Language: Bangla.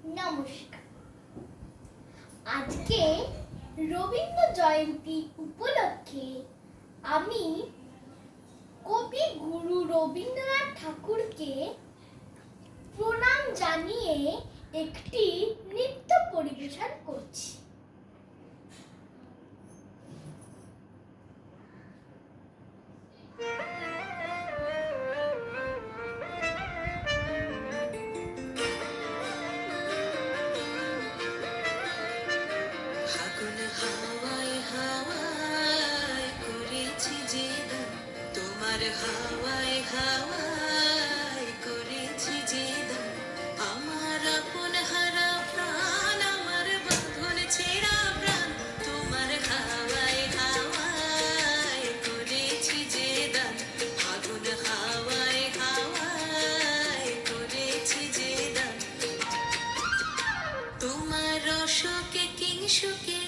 নমস্কার। আজকে রবীন্দ্র জয়ন্তী উপলক্ষে আমি কবি গুরু রবীন্দ্রনাথ ঠাকুরকে প্রণাম জানিয়ে একটি নৃত্য পরিবেশন করছি। হাওয়ায় হাওয়ায় করেছি যে দান, আমার আপন হারা প্রাণ, আমার বন্ধন ছেঁড়া প্রাণ, তোমার হাওয়ায় হাওয়ায় করেছি যে দান, ফাগুন হাওয়ায় হাওয়ায় করেছি যে দান, তোমার রসকে কিংসুকে